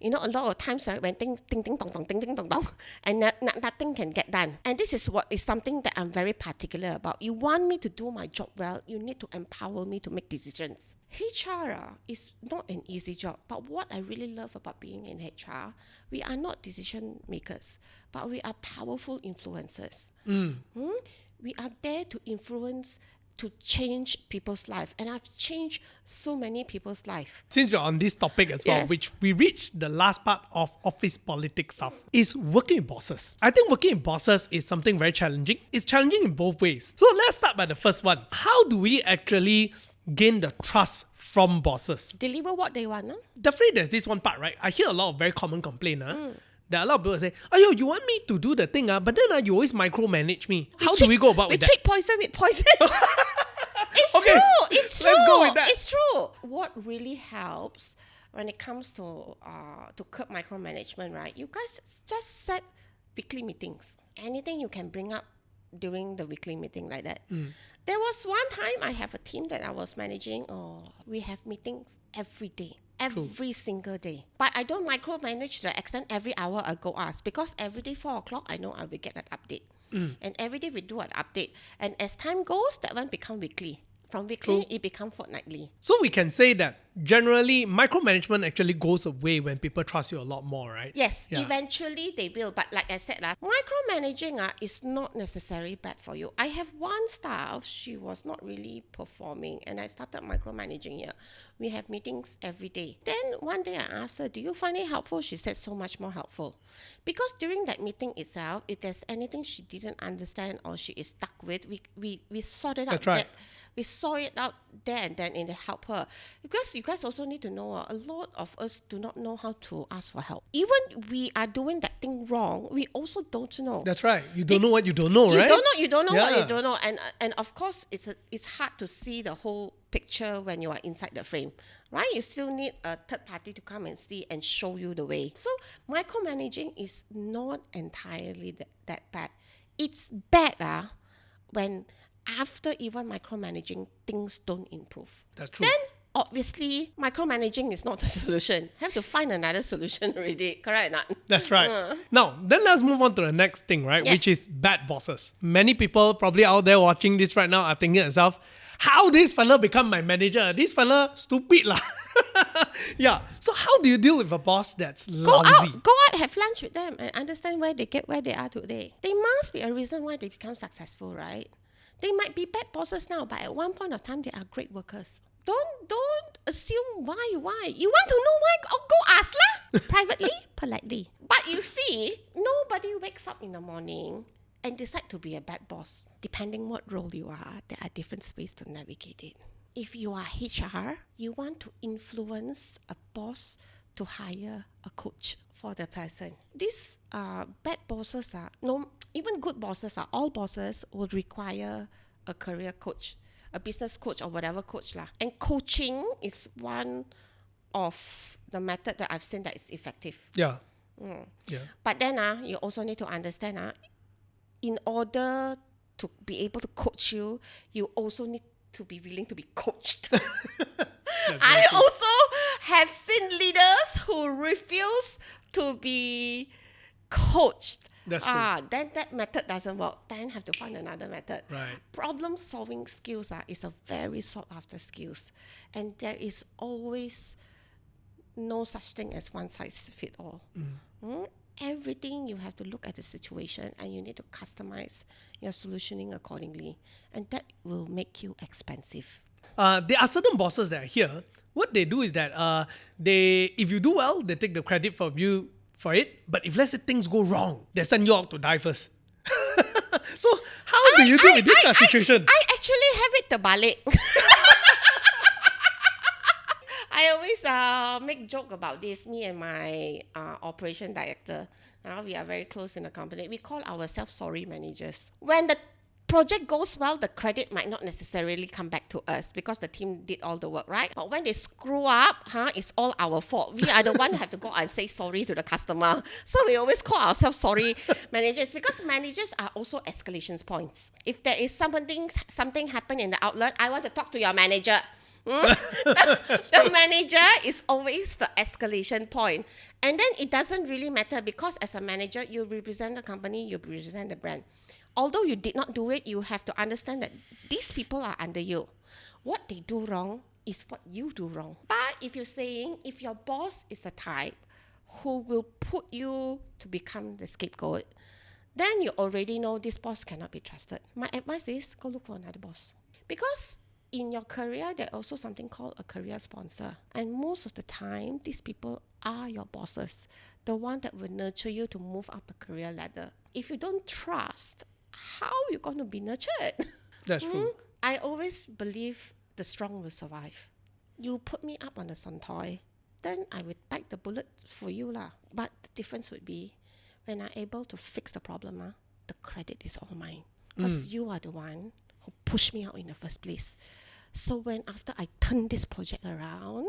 You know, a lot of times when ting ting tong tong, and nothing can get done. And this is what is something that I'm very particular about. You want me to do my job well, you need to empower me to make decisions. HR is not an easy job, but what I really love about being in HR, we are not decision makers, but we are powerful influencers. We are there to influence, to change people's life. And I've changed so many people's life. Since you're on this topic as well, which we reached the last part of office politics stuff, is working with bosses. I think working with bosses is something very challenging. It's challenging in both ways. So let's start by the first one. How do we actually gain the trust from bosses? Deliver what they want. Definitely there's this one part, right? I hear a lot of very common complaint. There are a lot of people say, "Ayo, you want me to do the thing, but then you always micromanage me." How do we go about with that? We treat poison with poison. It's Okay, true. It's true. let's go with that. It's true. What really helps when it comes to curb micromanagement, right? You guys just set weekly meetings. Anything you can bring up during the weekly meeting like that. There was one time I have a team that I was managing. We have meetings every day. Every single day. But I don't micromanage to the extent every hour I go ask, because every day 4 o'clock I know I will get an update. And every day we do an update. And as time goes, that one become weekly. From weekly, it becomes fortnightly. So we can say that generally micromanagement actually goes away when people trust you a lot more, right? Yes, eventually they will. But like I said, micromanaging is not necessarily bad for you. I have one staff, she was not really performing, and I started micromanaging her. We have meetings every day. Then one day I asked her, do you find it helpful? She said so much more helpful. Because during that meeting itself, if there's anything she didn't understand or she is stuck with, we sort it out. That's right. We saw it out there and then and help her. Because you guys also need to know, a lot of us do not know how to ask for help. Even we are doing that thing wrong, we also don't know. That's right. You don't know what you don't know, right? You don't know what you don't know. And of course, it's hard to see the whole picture when you are inside the frame, right? You still need a third party to come and see and show you the way. So micromanaging is not entirely that bad. It's bad when after even micromanaging, things don't improve. That's true. Then obviously, micromanaging is not the solution. Have to find another solution already. Correct or not? That's right. Now, then let's move on to the next thing, right? Yes. Which is bad bosses. Many people probably out there watching this right now are thinking to themselves, how this fella become my manager? This fella stupid lah. Yeah. So how do you deal with a boss that's Go lousy? out, have lunch with them and understand where they get where they are today. There must be a reason why they become successful, right? They might be bad bosses now, but at one point of time, they are great workers. Don't assume why. You want to know why? Oh, go ask lah. Privately, politely. But you see, nobody wakes up in the morning and decide to be a bad boss. Depending what role you are, there are different ways to navigate it. If you are HR, you want to influence a boss to hire a coach for the person. These bad bosses are, no, even good bosses are, all bosses would require a career coach, a business coach or whatever coach lah. And coaching is one of the method that I've seen that is effective. Yeah. Yeah. But then you also need to understand in order to be able to coach you, you also need to be willing to be coached. I also have seen leaders who refuse to be coached. That's true. Then that method doesn't work. Then have to find another method. Right. Problem solving skills is a very sought after skills. And there is always no such thing as one size fit all. Everything you have to look at the situation and you need to customize your solutioning accordingly. And that will make you expensive. There are certain bosses that are here. What they do is that if you do well, they take the credit for you for it. But if let's say things go wrong, they send you out to die first. So how do you deal with this kind of situation? I actually have it terbalik. I always make joke about this, me and my operation director. We are very close in the company. We call ourselves sorry managers. When the project goes well, the credit might not necessarily come back to us because the team did all the work, right? But when they screw up, it's all our fault. We are the one who have to go and say sorry to the customer. So we always call ourselves sorry managers because managers are also escalation points. If there is something happen in the outlet, I want to talk to your manager. The manager is always the escalation point. And then it doesn't really matter because as a manager, you represent the company, you represent the brand. Although you did not do it, you have to understand that these people are under you. What they do wrong is what you do wrong. But if you're saying, if your boss is the type who will put you to become the scapegoat, then you already know this boss cannot be trusted. My advice is go look for another boss. Because in your career, there's also something called a career sponsor. And most of the time, these people are your bosses, the one that will nurture you to move up the career ladder. If you don't trust, how are you going to be nurtured? That's true. I always believe the strong will survive. You put me up on the Santoy, then I would bite the bullet for you lah. But the difference would be, when I'm able to fix the problem, the credit is all mine. Because you are the one who pushed me out in the first place. So when after I turn this project around,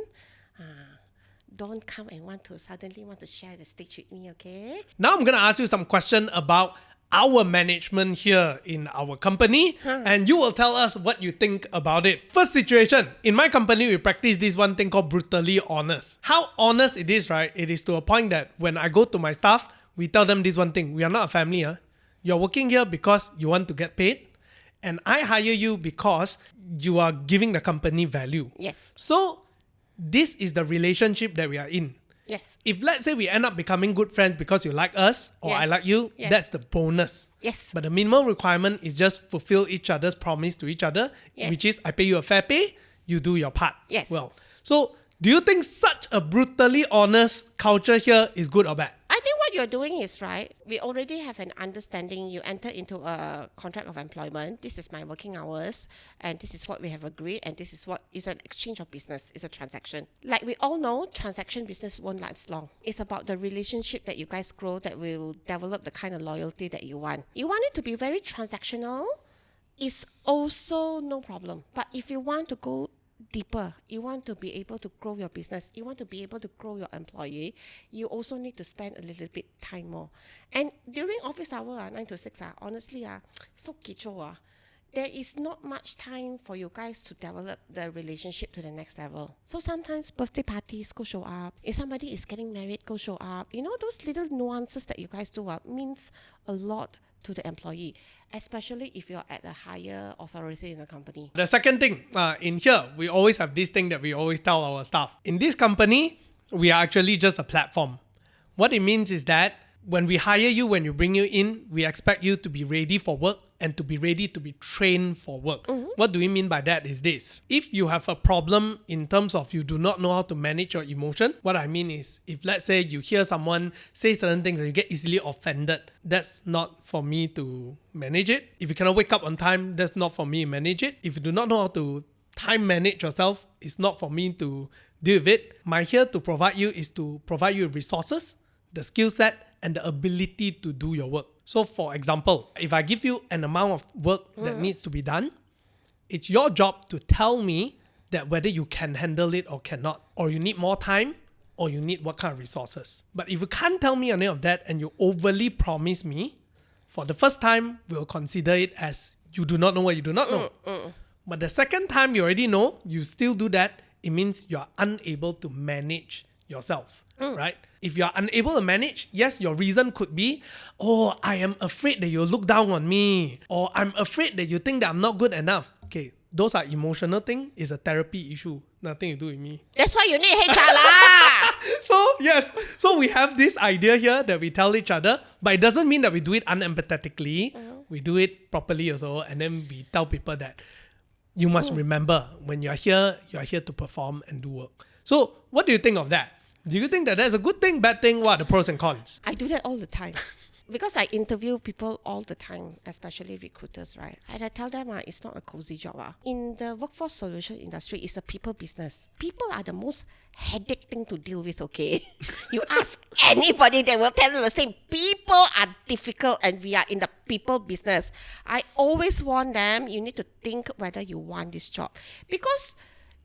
don't come and suddenly want to share the stage with me, okay? Now I'm going to ask you some question about our management here in our company, and you will tell us what you think about it. First situation, in my company, we practice this one thing called brutally honest. How honest it is, right? It is to a point that when I go to my staff, we tell them this one thing: we are not a family. You're working here because you want to get paid, and I hire you because you are giving the company value. Yes. So this is the relationship that we are in. Yes. If let's say we end up becoming good friends because you like us or I like you, that's the bonus. Yes. But the minimum requirement is just fulfill each other's promise to each other, which is I pay you a fair pay, you do your part. Yes. Well, so do you think such a brutally honest culture here is good or bad? I think what you're doing is right. We already have an understanding. You enter into a contract of employment. This is my working hours, and this is what we have agreed, and this is what is an exchange of business. It's a transaction. Like we all know, transaction business won't last long. It's about the relationship that you guys grow that will develop the kind of loyalty that you want. You want it to be very transactional. It's also no problem. But if you want to go deeper, you want to be able to grow your business, you want to be able to grow your employee, you also need to spend a little bit time more. And during office hour, 9 to 6, honestly, so kicho, there is not much time for you guys to develop the relationship to the next level. So sometimes birthday parties, go show up. If somebody is getting married, go show up. You know, those little nuances that you guys do means a lot to the employee, especially if you're at a higher authority in the company. The second thing, in here, we always have this thing that we always tell our staff. In this company, we are actually just a platform. What it means is that when we hire you, when we bring you in, we expect you to be ready for work and to be ready to be trained for work. What do we mean by that is this. If you have a problem in terms of you do not know how to manage your emotion, what I mean is, if let's say you hear someone say certain things and you get easily offended, that's not for me to manage it. If you cannot wake up on time, that's not for me to manage it. If you do not know how to time manage yourself, it's not for me to deal with it. My here to provide you is to provide you with resources, the skill set, and the ability to do your work. So for example, if I give you an amount of work that needs to be done, it's your job to tell me that whether you can handle it or cannot, or you need more time, or you need what kind of resources. But if you can't tell me any of that and you overly promise me, for the first time, we'll consider it as you do not know what you do not know. But the second time you already know, you still do that, it means you're unable to manage yourself. Right? If you're unable to manage, yes, your reason could be, oh, I am afraid that you'll look down on me, or I'm afraid that you think that I'm not good enough. Okay, those are emotional things. It's a therapy issue. Nothing to do with me. That's why you need HR lah. So, yes. So we have this idea here that we tell each other, but it doesn't mean that we do it unempathetically. We do it properly also, and then we tell people that you must remember, when you're here to perform and do work. So, what do you think of that? Do you think that that's a good thing, bad thing? What are the pros and cons? I do that all the time. Because I interview people all the time, especially recruiters, right? And I tell them it's not a cozy job. In the workforce solution industry, it's a people business. People are the most headache thing to deal with, okay? You ask anybody, they will tell you the same. People are difficult and we are in the people business. I always warn them, you need to think whether you want this job. Because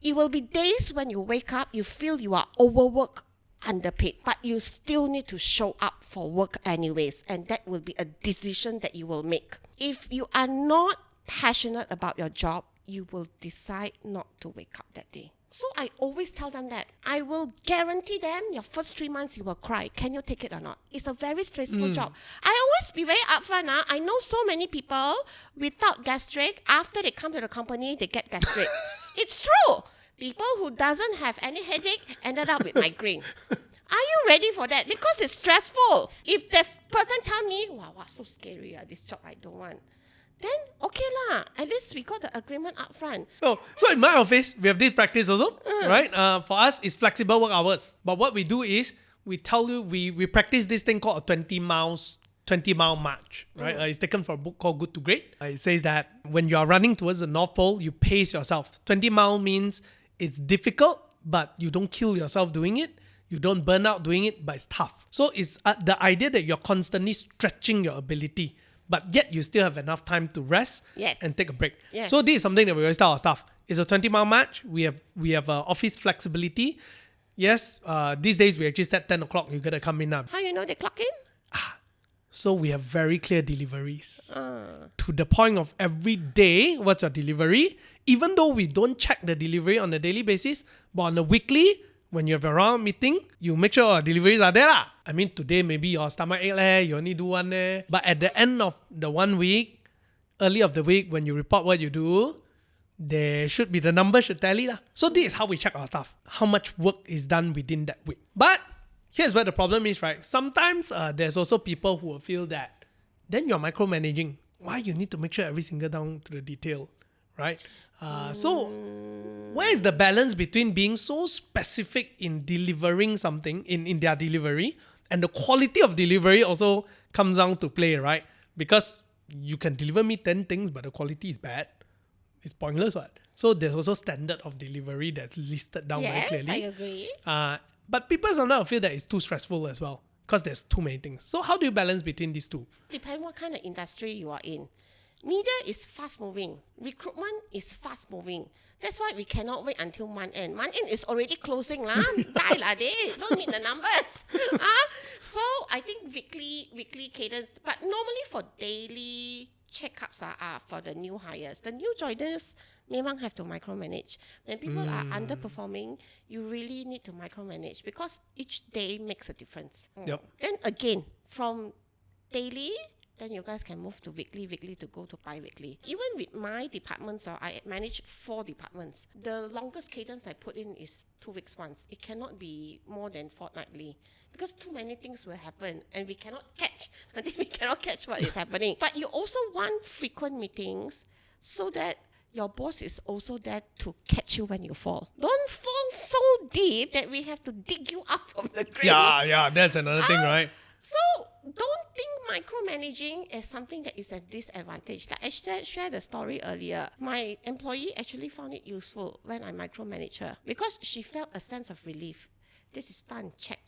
it will be days when you wake up, you feel you are overworked, underpaid, but you still need to show up for work anyways, and that will be a decision that you will make. If you are not passionate about your job, you will decide not to wake up that day. So I always tell them that I will guarantee them your first 3 months you will cry. Can you take it or not? It's a very stressful job. I always be very upfront. I know so many people without gastric, after they come to the company, they get gastric. It's true. People who doesn't have any headache ended up with migraine. Are you ready for that? Because it's stressful. If this person tell me, wow, so scary, this job I don't want, then okay lah. At least we got the agreement up front. So in my office, we have this practice also, right? For us, it's flexible work hours. But what we do is, we tell you, we practice this thing called a 20-mile march, right? It's taken from a book called Good to Great. It says that when you are running towards the North Pole, you pace yourself. 20-mile means it's difficult, but you don't kill yourself doing it. You don't burn out doing it, but it's tough. So it's the idea that you're constantly stretching your ability, but yet you still have enough time to rest and take a break. Yes. So this is something that we always tell our staff. It's a 20-mile march. We have office flexibility. Yes, these days we actually set 10 o'clock. You got to come in now. How you know they clock in? So we have very clear deliveries. To the point of every day, what's your delivery? Even though we don't check the delivery on a daily basis, but on a weekly, when you have a round meeting, you make sure our deliveries are there lah. I mean, today maybe your stomach ache you only do one But at the end of the 1 week, early of the week, when you report what you do, there should be, the number should tally lah. So this is how we check our stuff. How much work is done within that week. But here's where the problem is, right? Sometimes there's also people who will feel that then you're micromanaging. Why you need to make sure every single down to the detail, right? So where is the balance between being so specific in delivering something in their delivery, and the quality of delivery also comes down to play, right? Because you can deliver me 10 things, but the quality is bad. It's pointless, right? So there's also standard of delivery that's listed down very clearly. Yes, I agree. But people sometimes feel that it's too stressful as well, because there's too many things. So how do you balance between these two? Depend what kind of industry you are in. Media is fast moving. Recruitment is fast moving. That's why we cannot wait until month end. Month end is already closing lah. Die lah, they don't need the numbers. So I think weekly cadence. But normally for daily checkups are for the new hires. The new joiners memang have to micromanage. When people are underperforming, you really need to micromanage, because each day makes a difference. Yep. Then again, from daily then you guys can move to weekly to go to bi-weekly. Even with my departments, I manage 4 departments. The longest cadence I put in is 2 weeks once. It cannot be more than fortnightly because too many things will happen and we cannot catch. I think we cannot catch what is happening. But you also want frequent meetings so that your boss is also there to catch you when you fall. Don't fall so deep that we have to dig you up from the grave. Yeah, that's another thing, right? So don't think micromanaging is something that is a disadvantage. Like I shared the story earlier. My employee actually found it useful when I micromanage her because she felt a sense of relief. This is done. Check.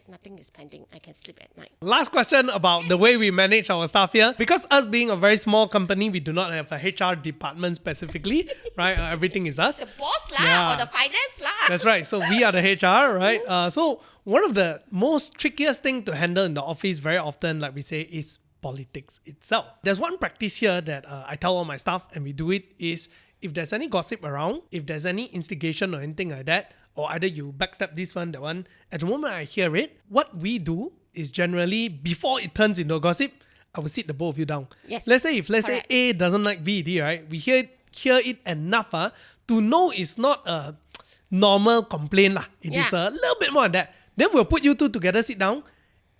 Nothing is pending. I can sleep at night. Last question about the way we manage our staff here. Because us being a very small company, we do not have a HR department specifically, right? Everything is us. The boss lah Yeah. or the finance lah. That's right. So we are the HR, right? So one of the most trickiest thing to handle in the office very often, like we say, is politics itself. There's one practice here that I tell all my staff and we do it is if there's any gossip around, if there's any instigation or anything like that, or either you backstab this one, that one, at the moment I hear it, what we do is generally, before it turns into a gossip, I will sit the both of you down. Yes. Let's say Correct. A doesn't like B, D, right? We hear it enough to know it's not a normal complaint. It is Yeah. a little bit more than that. Then we'll put you two together, sit down,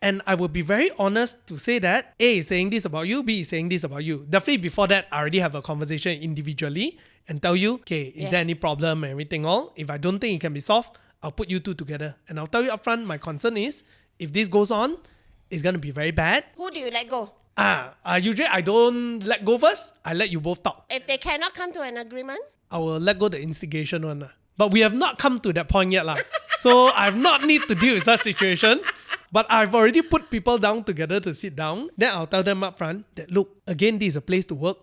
and I will be very honest to say that A is saying this about you, B is saying this about you. Definitely before that, I already have a conversation individually and tell you, okay, is there Yes. any problem and everything all? If I don't think it can be solved, I'll put you two together. And I'll tell you upfront, my concern is, if this goes on, it's going to be very bad. Who do you let go? Usually I don't let go first. I let you both talk. If they cannot come to an agreement, I will let go the instigation one. But we have not come to that point yet. So I've not need to deal with such situation. But I've already put people down together to sit down. Then I'll tell them up front that, look, again, this is a place to work.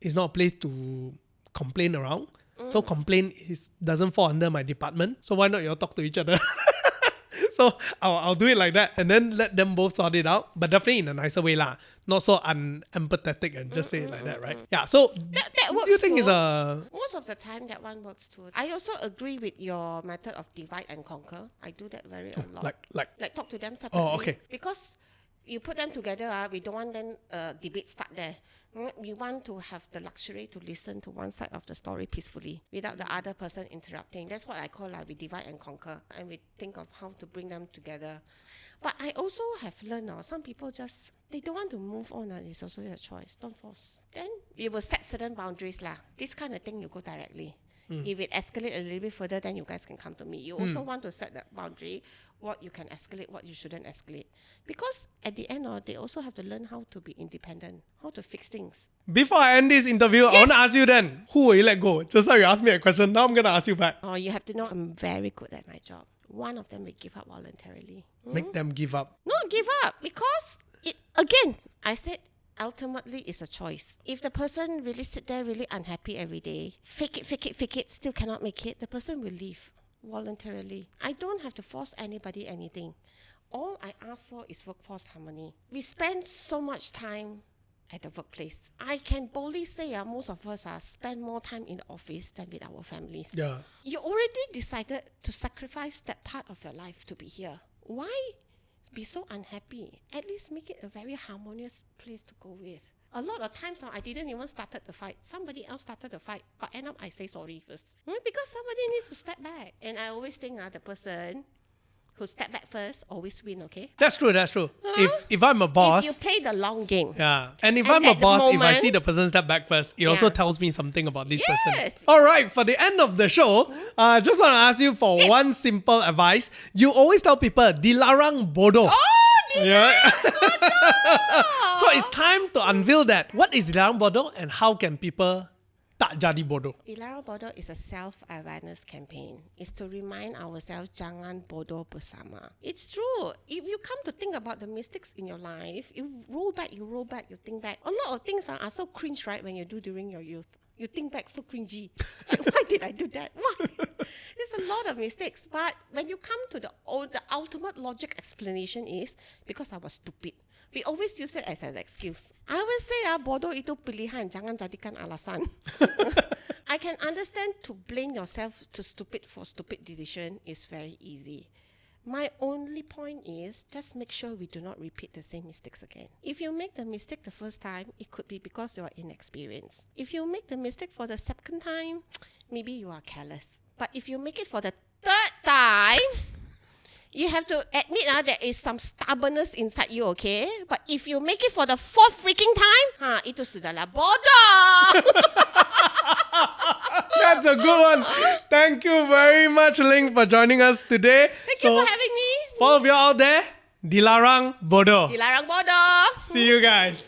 It's not a place to complain around. So complaint doesn't fall under my department. So why not you all talk to each other? So I'll do it like that and then let them both sort it out. But definitely in a nicer way lah. Not so unempathetic and just say it like that, right? Yeah, so that do works you think too. is a... Most of the time that one works too. I also agree with your method of divide and conquer. I do that a lot. Like Talk to them separately. okay. Because you put them together, we don't want them debate start there. We want to have the luxury to listen to one side of the story peacefully without the other person interrupting. That's what I call we divide and conquer, and we think of how to bring them together. But I also have learned some people just, they don't want to move on. It's also their choice. Don't force. Then you will set certain boundaries lah. This kind of thing you go directly. If it escalates a little bit further, then you guys can come to me. You also want to set that boundary, what you can escalate, what you shouldn't escalate. Because at the end, they also have to learn how to be independent, how to fix things. Before I end this interview, I want to ask you then, who will you let go? Just like you asked me a question, now I'm going to ask you back. You have to know I'm very good at my job. One of them will give up voluntarily. Make them give up. Not give up, because again, I said, ultimately it's a choice. If the person really sit there really unhappy every day, fake it, still cannot make it, the person will leave voluntarily. I don't have to force anybody anything. All I ask for is workforce harmony. We spend so much time at the workplace. I can boldly say most of us spend more time in the office than with our families. Yeah. You already decided to sacrifice that part of your life to be here. Why be so unhappy? At least make it a very harmonious place to go with. A lot of times I didn't even started the fight. Somebody else started the fight, but end up I say sorry first. Because somebody needs to step back. And I always think the person who step back first always win, okay? That's true. If I'm a boss... If you play the long game. Yeah. And if And I'm a at the boss, if I moment- see the person step back first, it also Yeah. tells me something about this Yes. person. All right, for the end of the show, I just want to ask you for one simple advice. You always tell people, dilarang bodoh. Yeah. So it's time to unveil that. What is dilarang bodoh and how can people tak jadi bodoh? Dilarang Bodoh is a self-awareness campaign. It's to remind ourselves, jangan bodoh bersama. It's true. If you come to think about the mistakes in your life, you roll back, you think back. A lot of things are so cringe, right, when you do during your youth. You think back so cringy. Like, why did I do that? Why? There's a lot of mistakes. But when you come to the ultimate logic explanation is because I was stupid. We always use it as an excuse. I always say, bodoh itu pilihan, jangan jadikan alasan. I can understand to blame yourself to stupid for stupid decision is very easy. My only point is just make sure we do not repeat the same mistakes again. If you make the mistake the first time, it could be because you are inexperienced. If you make the mistake for the second time, maybe you are careless. But if you make it for the third time, you have to admit there is some stubbornness inside you, okay? But if you make it for the fourth freaking time, itu sudahlah bodoh. That's a good one. Thank you very much, Ling, for joining us today. Thank you for having me. For all of you out there, dilarang bodoh. Dilarang bodoh. See you guys.